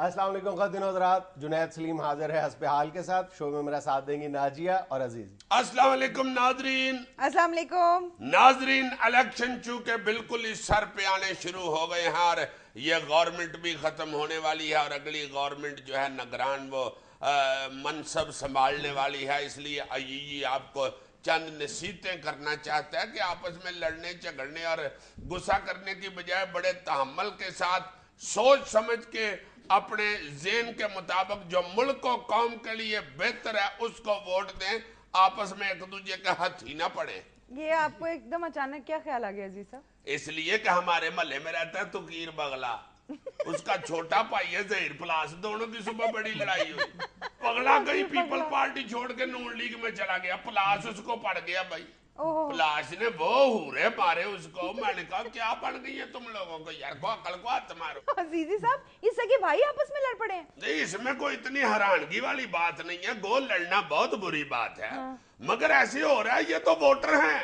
अस्सलाम वालेकुम ख़वातीन और हज़रात, जुनैद सलीम हाजिर है हस्ब हाल के साथ। शो में मेरा साथ देंगी नाजिया और अजीज। अस्सलाम वालेकुम नाजरीन। अस्सलाम वालेकुम नाजरीन, इलेक्शन चूंकि बिल्कुल इस सर पे आने शुरू हो गए हैं और ये गवर्नमेंट भी ख़त्म होने वाली है और अगली गवर्नमेंट जो है निगरान वो मनसब संभालने वाली है, इसलिए आईई आपको चंद नसीहतें करना चाहता है कि आपस में लड़ने झगड़ने और गुस्सा करने की बजाय बड़े तहम्मुल के साथ सोच समझ के अपने ज़हन के मुताबिक जो मुल्क और कौम के लिए बेहतर है उसको वोट दें, आपस में एक दूसरे के हाथ ही ना पड़े। ये आपको एकदम अचानक क्या ख्याल आ गया अजीज साहब? इसलिए कि हमारे महल्ले में रहता है तुकीर बगला, उसका छोटा भाई है जहीर प्लास, दोनों की सुबह बड़ी लड़ाई हुई। पगला कहीं पीपल पार्टी छोड़ के नून लीग में चला गया, प्लास उसको पड़ गया भाई। प्लास ने वो हुरे मारे उसको। मैंने कहा क्या बन गई है तुम लोगों को यार, को अकल को हाथ मारो। अजीजी साहब, ये सगे भाई आपस में लड़ पड़े हैं? नहीं, इसमें कोई इतनी हैरानगी वाली बात नहीं है। गोल लड़ना बहुत बुरी बात है, मगर ऐसे हो रहा है ये तो वोटर हैं।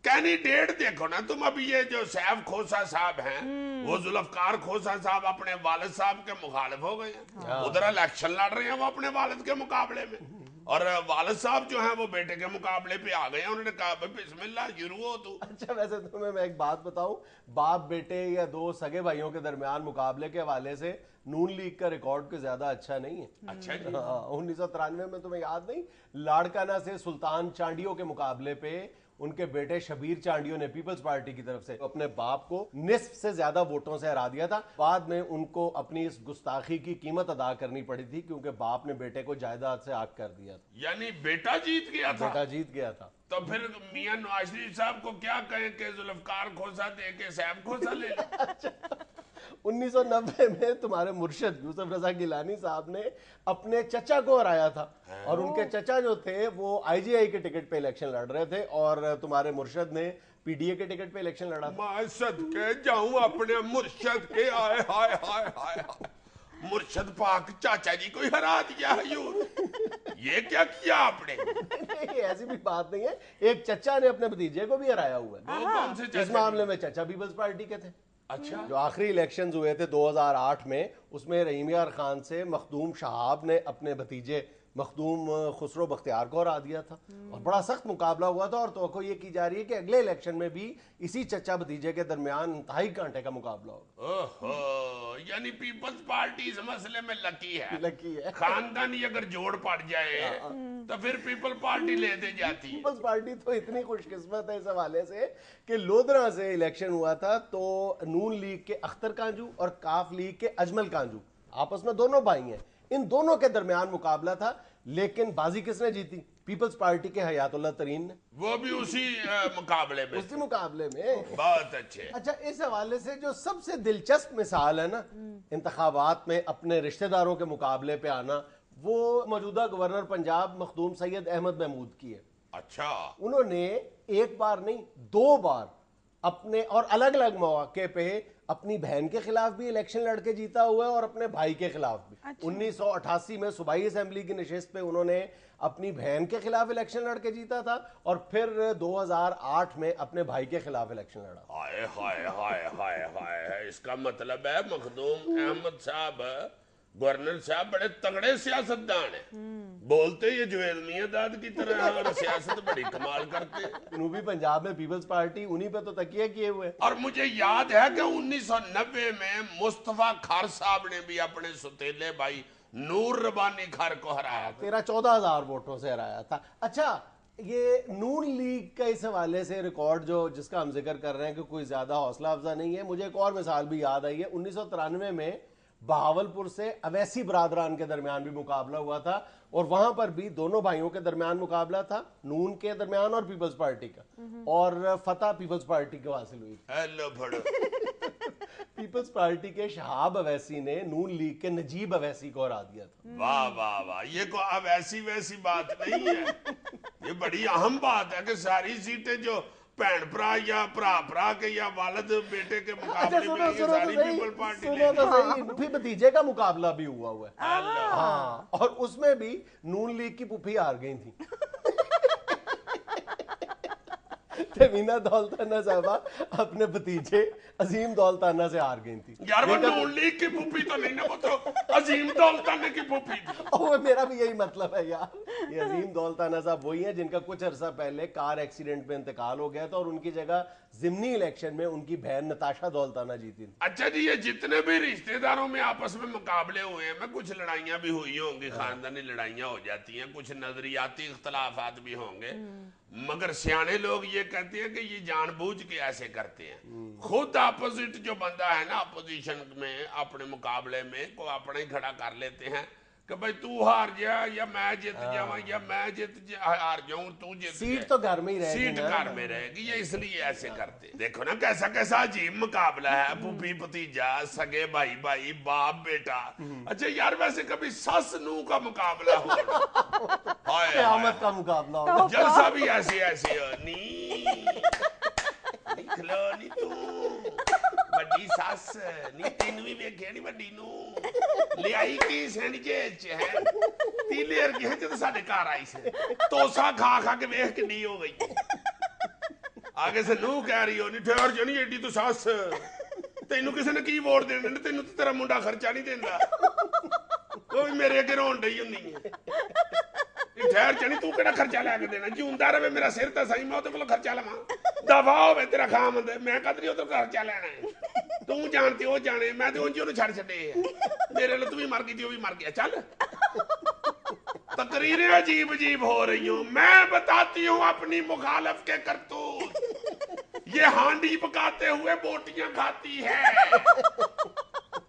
कैंडिडेट देखो ना तुम, अभी ये जो सैफ खोसा साहब हैं वो जुल्फकार खोसा साहब अपने वालिद साहब के मुखालिफ हो गए हैं, उधर इलेक्शन लड़ रहे हैं वो अपने वालिद के मुकाबले में, और वालिद साहब जो हैं वो बेटे के मुकाबले पे आ गए हैं। उन्होंने कहा भाई बिस्मिल्लाह शुरू हो तू। अच्छा, वैसे तुम्हें मैं एक बात बताऊं, बाप बेटे या दो सगे भाइयों के दरमियान मुकाबले के हवाले से नून लीग का रिकॉर्ड कोई ज्यादा अच्छा नहीं है। अच्छा जी। 1993 में तुम्हें याद नहीं, लाड़काना से सुल्तान चांडियों के मुकाबले पे उनके बेटे शबीर चांडियों ने पीपल्स पार्टी की तरफ से अपने बाप को निस्फ से ज्यादा वोटों से हरा दिया था। बाद में उनको अपनी इस गुस्ताखी की कीमत अदा करनी पड़ी थी क्योंकि बाप ने बेटे को जायदाद से आग कर दिया था। यानी बेटा जीत गया था? बेटा जीत गया था। तो फिर मियां नवाज शरीफ साहब को क्या कहें कि जुल्फकार खोसा दे के सैफ खोसा ले ले। 1990 में तुम्हारे मुर्शिद यूसुफ रजा गिलानी साहब ने अपने चचा को हराया था, और उनके चचा जो थे वो आईजीआई के टिकट पे इलेक्शन लड़ रहे थे और तुम्हारे मुर्शिद ने पीडीए के टिकट पे इलेक्शन लड़ा था। मैं सदके जाऊं अपने मुर्शिद के, आए हाय हाय हाय हाय, मुर्शिद पाक चाचा जी को ही हरा दिया है ये क्या किया आपने? नहीं, ऐसी भी बात नहीं है, एक चचा ने अपने भतीजे को भी हराया हुआ है। वो कौन से इस मामले में चचा पीपल्स पार्टी के थे। अच्छा। जो आखिरी इलेक्शंस हुए थे 2008 में, उसमें रहीम यार खान से मखदूम शहाब ने अपने भतीजे मखदूम खुसरो बख्तियार को हरा दिया था और बड़ा सख्त मुकाबला हुआ था। और तो ये की जा रही है कि अगले इलेक्शन में भी इसी चचा भतीजे के दरमियान इंतहाई कांटे का मुकाबला होगा। ओहो, यानी पीपल्स पार्टी इस मसले में लकी है। है खानदानी अगर जोड़ पड़ जाए तो फिर पीपल पार्टी ले दे जाती है। पीपल्स पार्टी तो इतनी खुशकिस्मत है इस हवाले से कि लोधरा से इलेक्शन हुआ था तो नून लीग के अख्तर कांजू और काफ लीग के अजमल कांजू आपस में दोनों भाई हैं, इन दोनों के दरमियान मुकाबला था, लेकिन बाजी किसने जीती? पीपल्स पार्टी के हयातुल्लाह तरीन ने। वो भी उसी मुकाबले में? उसी मुकाबले में। बहुत अच्छे। अच्छा, इस हवाले से जो सबसे दिलचस्प मिसाल है ना इंतखाबात में अपने रिश्तेदारों के मुकाबले पे आना, वो मौजूदा गवर्नर पंजाब मखदूम सैयद अहमद महमूद की है। अच्छा। उन्होंने एक बार नहीं 2 बार अपने और अलग अलग मौके पे अपनी बहन के खिलाफ भी इलेक्शन लड़के जीता हुआ है और अपने भाई के खिलाफ भी। अच्छा। 1988 में सूबाई असेंबली की नशिस्त पे उन्होंने अपनी बहन के खिलाफ इलेक्शन लड़के जीता था और फिर 2008 में अपने भाई के खिलाफ इलेक्शन लड़ा। हाय हाय हाय हाय हाय, इसका मतलब है मखदूम अहमद साहब, गवर्नर साहब बड़े तगड़े सियासतदान हैं। बोलते ये जुवेल मियां दाद की तरह है और सियासत बड़ी कमाल करते हैं। जनूबी पंजाब में पीपल्स पार्टी उन्हीं पे तो तकिया किए हुए। और मुझे याद है कि 1990 में मुस्तफा खार साहब ने भी अपने सुतेले भाई नूर रबानी खार को हराया था। 13-14 हजार वोटों से हराया था। अच्छा, ये नून लीग का इस हवाले से रिकॉर्ड जो जिसका हम जिक्र कर रहे हैं कि कोई ज्यादा हौसला अफजा नहीं है, मुझे एक और मिसाल भी याद आई है। 1993 में बहावलपुर से अवैसी बरादरान के दरमियान भी मुकाबला हुआ था और वहां पर भी दोनों भाइयों के दरमियान मुकाबला था, नून के दरमियान और पीपल्स पार्टी का, और फतह पीपल्स पार्टी को हासिल हुई। हेलो भड़ो। पीपल्स पार्टी के शहाब अवैसी ने नून लीग के नजीब अवैसी को हरा दिया था। वाह वाह वाह, ये को अब ऐसी वैसी बात नहीं है, ये बड़ी अहम बात है कि सारी सीटें जो भैन भरा या भरा के या वालिद बेटे के मुकाबले में ये सारी पीपल पार्टी ले ली। फिर भतीजे का मुकाबला भी हुआ है। हाँ, और उसमें भी नून लीग की पुफी हार गई थी। तमीना दौलताना साहबा अपने भतीजे अजीम दौलताना से हार गई थी। यार वो नून लीग की फूफी तो नहीं ना, वो तो अजीम दौलताना की फूफी थी। और मेरा भी यही मतलब है यार, ये अजीम दौलताना साहब वही हैं जिनका कुछ अरसा पहले कार एक्सीडेंट में इंतकाल हो गया था और उनकी जगह जिमनी इलेक्शन में उनकी बहन नताशा दौलताना जीती। अच्छा जी, ये जितने भी रिश्तेदारों में आपस में मुकाबले हुए हैं, कुछ लड़ाइयां भी हुई होंगी, खानदानी लड़ाइयां हो जाती हैं, कुछ नजरियाती इख्तलाफात भी होंगे, मगर सियाने लोग ये कहते हैं कि ये जानबूझ के ऐसे करते हैं। खुद अपोजिट जो बंदा है ना अपोजिशन में, अपने मुकाबले में को अपने ही खड़ा कर लेते हैं कि भाई तू हार जा या मैं जीत जाऊं या मैं हार जाऊं तू जीत। सीट तो घर में ही रहेगी, सीट घर में रहेगी, ये इसलिए ऐसे करते। देखो ना कैसा कैसा अजीब मुकाबला है, फूफी भतीजा, सगे भाई भाई, बाप बेटा। अच्छा यार, वैसे कभी सस नू का मुकाबला हो, क़यामत का मुकाबला होगा। जलसा भी ऐसे ऐसे हो नी खलो नी तू ਵੱਡੀ ਸੱਸ ਨੀ ਤੈਨੂੰ ਵੀ ਵੇਖਿਆ ਨੀ ਵੱਡੀ ਨੂੰ ਲਿਆਈ ਕੀ ਸੈਂਡਜੇ ਚ ਹੈ ਤੀਲੇ ਵਰਗੀ ਹੈ ਜਦੋਂ ਸਾਡੇ ਘਰ ਆਈ ਸੀ ਤੋਸਾ ਖਾ ਖਾ ਕੇ ਵੇਖ ਕਿੰਨੀ ਹੋ ਗਈ ਆਗੇ ਸੇ ਨੂੰ ਕਹਿ ਰਹੀ ਹੋ ਨੀ ਠਹਿਰ ਜਣੀ ਏਡੀ ਤੂੰ ਸੱਸ ਤੈਨੂੰ ਕਿਸੇ ਨੇ ਕੀ ਵੋਟ ਦੇਣੇ ਨੇ ਤੈਨੂੰ ਤੇਰਾ ਮੁੰਡਾ ਖਰਚਾ ਨਹੀਂ ਦਿੰਦਾ ਕੋਈ ਮੇਰੇ ਅੱਗੇ ਰੋਣ ਡਈ ਹੁੰਨੀ ਹੈ ਠਹਿਰ ਜਣੀ ਤੂੰ ਕਿਹੜਾ ਖਰਚਾ ਲੈ ਕੇ ਦੇਣਾ ਜਿਉਂਦਾ ਰਵੇ ਮੇਰਾ ਸਿਰ ਤਾਂ ਸਹੀ ਮੈਂ ਉਹਦੇ ਕੋਲ ਖਰਚਾ ਲਵਾਂ ਦਫਾ ਹੋਵੇ ਤੇਰਾ ਖਾਮਦ ਮੈਂ ਕਦਰੀ ਉਧਰ ਖਰਚਾ ਲੈਣਾ ਹੈ ਤੂੰ ਜਾਣਤੀ ਉਹ ਜਾਣੇ ਮੈਂ ਤੇ ਉਂਝ ਉਹਨੂੰ ਛੱਡ ਛੱਡੇ ਮੇਰੇ ਲਈ ਤੂੰ ਵੀ ਮਰ ਗਈ ਤੇ ਉਹ ਵੀ ਮਰ ਗਿਆ ਚੱਲ तकरीरें अजीब अजीब हो रही हूं मैं बताती हूं अपनी मुखालफ के करतूत ये हांडी पकाते हुए बोटियां खाती है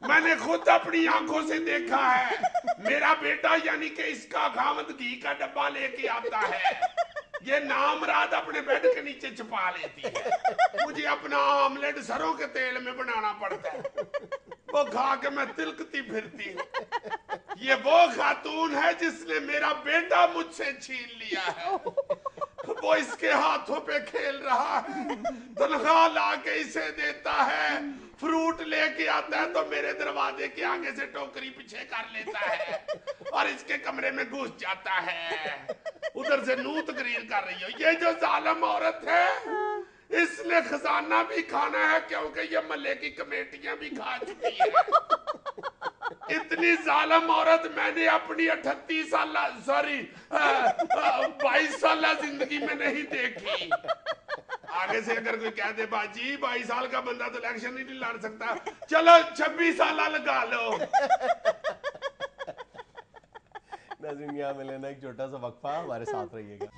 मैंने खुद अपनी आंखों से देखा है मेरा बेटा यानी कि इसका खामद घी का डब्बा लेके आता है ये नामराद अपने बेड के नीचे छुपा लेती है मुझे अपना आमलेट सरों के तेल में बनाना पड़ता है वो खा के मैं तिलकती फिरती हूँ ये वो खातून है जिसने मेरा बेटा मुझसे छीन लिया है वो इसके हाथों पे खेल रहा है तनख्वाह ला के इसे देता है फ्रूट लेके आता है तो मेरे दरवाजे के आगे से टोकरी पीछे कर लेता है और इसके कमरे में घुस जाता है उधर से नू तकरीर कर रही हो ये जो जालिम औरत है इसने खजाना भी खाना है क्योंकि ये मल्ले की कमेटियां भी खा चुकी है इतनी जालिम औरत मैंने अपनी 38 साल सॉरी 22 साल जिंदगी में नहीं देखी आगे से अगर कोई कह दे बाजी 22 साल का बंदा तो इलेक्शन नहीं लड़ सकता चलो 26 साल लगा लो नाज़रीन यहाँ मिलेना एक छोटा सा वक्फा हमारे साथ रहिएगा।